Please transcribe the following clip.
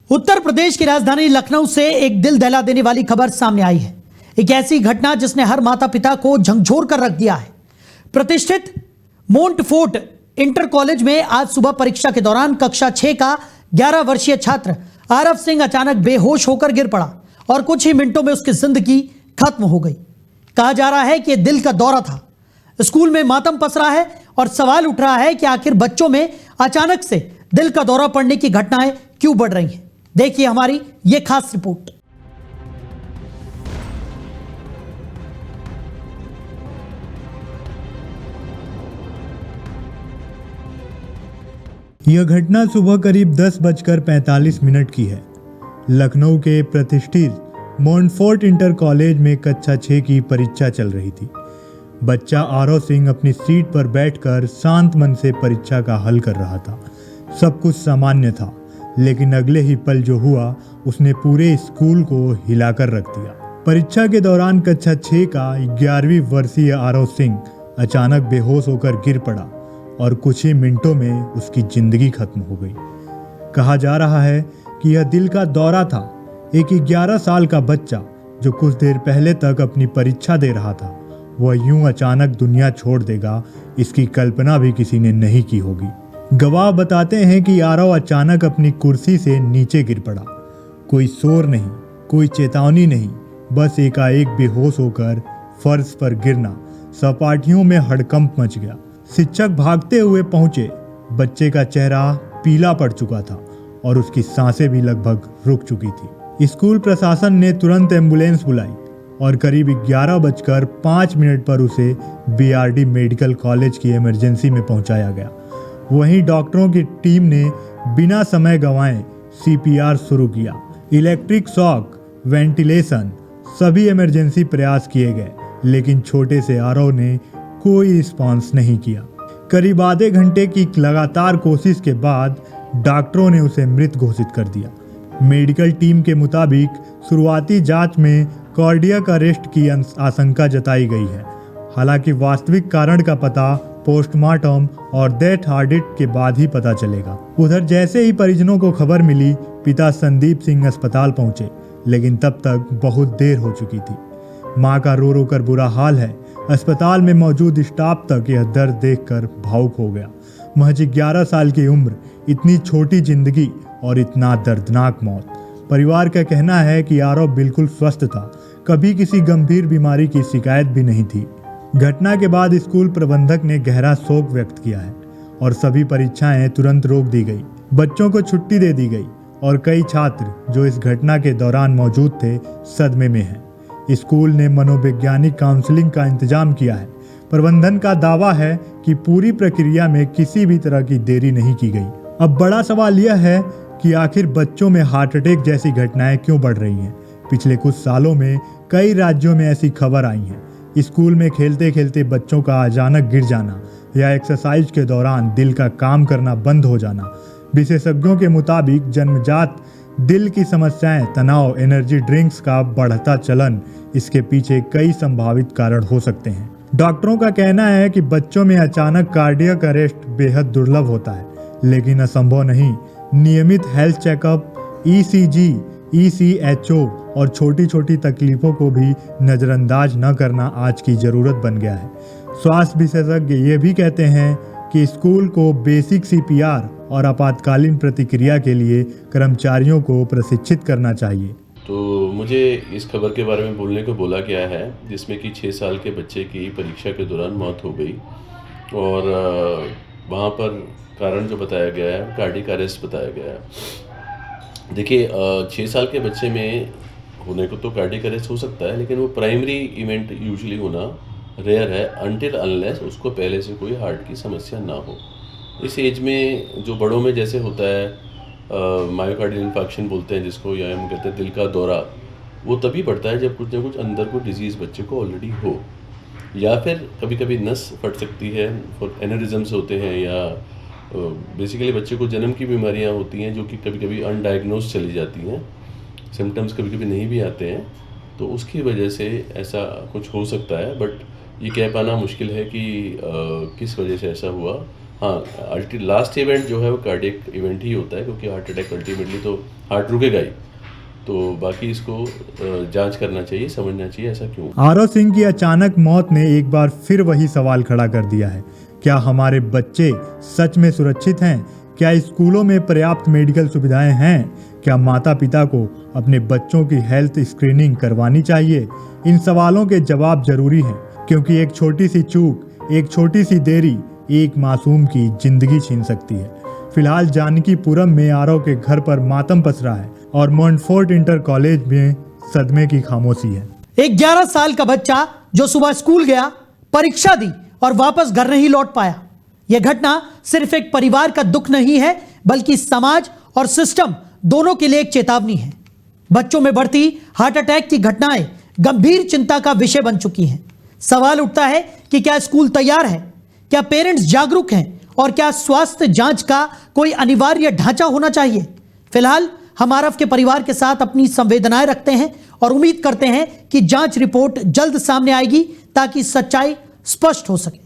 उत्तर प्रदेश की राजधानी लखनऊ से एक दिल दहला देने वाली खबर सामने आई है। एक ऐसी घटना जिसने हर माता पिता को झंझोर कर रख दिया है। प्रतिष्ठित मोंटफोर्ट इंटर कॉलेज में आज सुबह परीक्षा के दौरान कक्षा 6 का 11 वर्षीय छात्र आरव सिंह अचानक बेहोश होकर गिर पड़ा और कुछ ही मिनटों में उसकी जिंदगी खत्म हो गई। कहा जा रहा है कि दिल का दौरा था। स्कूल में मातम पस रहा है और सवाल उठ रहा है कि आखिर बच्चों में अचानक से दिल का दौरा पड़ने की घटनाएं क्यों बढ़ रही हैं। देखिए हमारी ये खास रिपोर्ट। यह घटना सुबह करीब 10:45 की है। लखनऊ के प्रतिष्ठित मोंटफोर्ट इंटर कॉलेज में कक्षा 6 की परीक्षा चल रही थी। बच्चा आरव सिंह अपनी सीट पर बैठकर शांत मन से परीक्षा का हल कर रहा था। सब कुछ सामान्य था, लेकिन अगले ही पल जो हुआ उसने पूरे स्कूल को हिलाकर रख दिया। परीक्षा के दौरान कक्षा 6 का 11वीं वर्षीय आरव सिंह अचानक बेहोश होकर गिर पड़ा और कुछ ही मिनटों में उसकी जिंदगी खत्म हो गई। कहा जा रहा है कि यह दिल का दौरा था। एक 11 साल का बच्चा जो कुछ देर पहले तक अपनी परीक्षा दे रहा था, वह यूं अचानक दुनिया छोड़ देगा, इसकी कल्पना भी किसी ने नहीं की होगी। गवाह बताते हैं कि आरव अचानक अपनी कुर्सी से नीचे गिर पड़ा। कोई शोर नहीं, कोई चेतावनी नहीं, बस एकाएक बेहोश होकर फर्श पर गिरना। सहपाठियों में हड़कंप मच गया। शिक्षक भागते हुए पहुंचे। बच्चे का चेहरा पीला पड़ चुका था और उसकी सांसें भी लगभग रुक चुकी थी। स्कूल प्रशासन ने तुरंत एम्बुलेंस बुलाई और करीब 11:05 पर उसे बीआरडी मेडिकल कॉलेज की इमरजेंसी में पहुंचाया गया। वहीं डॉक्टरों की टीम ने बिना समय गंवाए सीपीआर शुरू किया। इलेक्ट्रिक शॉक, वेंटिलेशन, सभी इमरजेंसी प्रयास किए गए, लेकिन छोटे से आरव ने कोई रिस्पॉन्स नहीं किया। करीब आधे घंटे की लगातार कोशिश के बाद डॉक्टरों ने उसे मृत घोषित कर दिया। मेडिकल टीम के मुताबिक शुरुआती जांच में कार्डियक अरेस्ट की आशंका जताई गई है। हालांकि वास्तविक कारण का पता पोस्टमार्टम और डेथ ऑडिट के बाद ही पता चलेगा। उधर जैसे ही परिजनों को खबर मिली, पिता संदीप सिंह अस्पताल पहुंचे, लेकिन तब तक बहुत देर हो चुकी थी। मां का रो रो कर बुरा हाल है। अस्पताल में मौजूद स्टाफ तक यह दर्द देखकर भावुक हो गया। महज 11 साल की उम्र, इतनी छोटी जिंदगी और इतना दर्दनाक मौत। परिवार का कहना है कि आरव बिल्कुल स्वस्थ था, कभी किसी गंभीर बीमारी की शिकायत भी नहीं थी। घटना के बाद स्कूल प्रबंधक ने गहरा शोक व्यक्त किया है और सभी परीक्षाएं तुरंत रोक दी गई। बच्चों को छुट्टी दे दी गई और कई छात्र जो इस घटना के दौरान मौजूद थे सदमे में हैं। स्कूल ने मनोवैज्ञानिक काउंसलिंग का इंतजाम किया है। प्रबंधन का दावा है कि पूरी प्रक्रिया में किसी भी तरह की देरी नहीं की गई। अब बड़ा सवाल यह है कि आखिर बच्चों में हार्ट अटैक जैसी घटनाएं क्यों बढ़ रही हैं। पिछले कुछ सालों में कई राज्यों में ऐसी खबर आई हैं। स्कूल में खेलते खेलते बच्चों का अचानक गिर जाना या एक्सरसाइज के दौरान दिल का काम करना बंद हो जाना। विशेषज्ञों के मुताबिक जन्मजात दिल की समस्याएं, तनाव, एनर्जी ड्रिंक्स का बढ़ता चलन, इसके पीछे कई संभावित कारण हो सकते हैं। डॉक्टरों का कहना है कि बच्चों में अचानक कार्डियक अरेस्ट बेहद दुर्लभ होता है, लेकिन असंभव नहीं। नियमित हेल्थ चेकअप, ईसीजी, ईसीएचओ और छोटी छोटी तकलीफों को भी नज़रअंदाज न करना आज की ज़रूरत बन गया है। स्वास्थ्य विशेषज्ञ ये भी कहते हैं कि स्कूल को बेसिक सीपीआर और आपातकालीन प्रतिक्रिया के लिए कर्मचारियों को प्रशिक्षित करना चाहिए। तो मुझे इस खबर के बारे में बोलने को बोला गया है, जिसमें कि 6 साल के बच्चे की परीक्षा के दौरान मौत हो गई और वहाँ पर कारण जो बताया गया है कार्डियक अरेस्ट बताया गया है। देखिए, 6 साल के बच्चे में होने को तो कार्डियक अरेस्ट हो सकता है, लेकिन वो प्राइमरी इवेंट यूजुअली होना रेयर है अनटिल अनलेस उसको पहले से कोई हार्ट की समस्या ना हो। इस एज में जो बड़ों में जैसे होता है मायोकार्डियल इन्फेक्शन बोलते हैं जिसको, या हम कहते हैं दिल का दौरा, वो तभी पड़ता है जब कुछ ना कुछ अंदर को डिजीज़ बच्चे को ऑलरेडी हो, या फिर कभी कभी नस फट सकती है, एनेरिज्म्स होते हैं, या बेसिकली बच्चे को जन्म की बीमारियां होती हैं जो कि कभी कभी अनडायग्नोज चली जाती हैं, सिम्टम्स कभी कभी नहीं भी आते हैं, तो उसकी वजह से ऐसा कुछ हो सकता है। बट ये कह पाना मुश्किल है कि किस वजह से ऐसा हुआ। हाँ, लास्ट इवेंट जो है वो कार्डियक इवेंट ही होता है, क्योंकि हार्ट अटैक अल्टीमेटली तो हार्ट रुकेगा ही। तो बाकी इसको जांच करना चाहिए, समझना चाहिए ऐसा क्यों। आरव सिंह की अचानक मौत ने एक बार फिर वही सवाल खड़ा कर दिया है। क्या हमारे बच्चे सच में सुरक्षित हैं? क्या स्कूलों में पर्याप्त मेडिकल सुविधाएं हैं? क्या माता पिता को अपने बच्चों की हेल्थ स्क्रीनिंग करवानी चाहिए? इन सवालों के जवाब जरूरी हैं, क्योंकि एक छोटी सी चूक, एक छोटी सी देरी एक मासूम की जिंदगी छीन सकती है। फिलहाल जानकीपुरम में आरव के घर पर मातम पसरा है और मॉन्टफोर्ट इंटर कॉलेज में सदमे की खामोशी है। एक 11 साल का बच्चा जो सुबह स्कूल गया, परीक्षा दी और वापस घर नहीं लौट पाया। यह घटना सिर्फ एक परिवार का दुख नहीं है, बल्कि समाज और सिस्टम दोनों के लिए एक चेतावनी है। बच्चों में बढ़ती हार्ट अटैक की घटनाएं गंभीर चिंता का विषय बन चुकी हैं। सवाल उठता है कि क्या स्कूल तैयार है? क्या पेरेंट्स जागरूक हैं? और क्या स्वास्थ्य जांच का कोई अनिवार्य ढांचा होना चाहिए? फिलहाल हम आरव के परिवार के साथ अपनी संवेदनाएं रखते हैं और उम्मीद करते हैं कि जांच रिपोर्ट जल्द सामने आएगी ताकि सच्चाई स्पष्ट हो सके।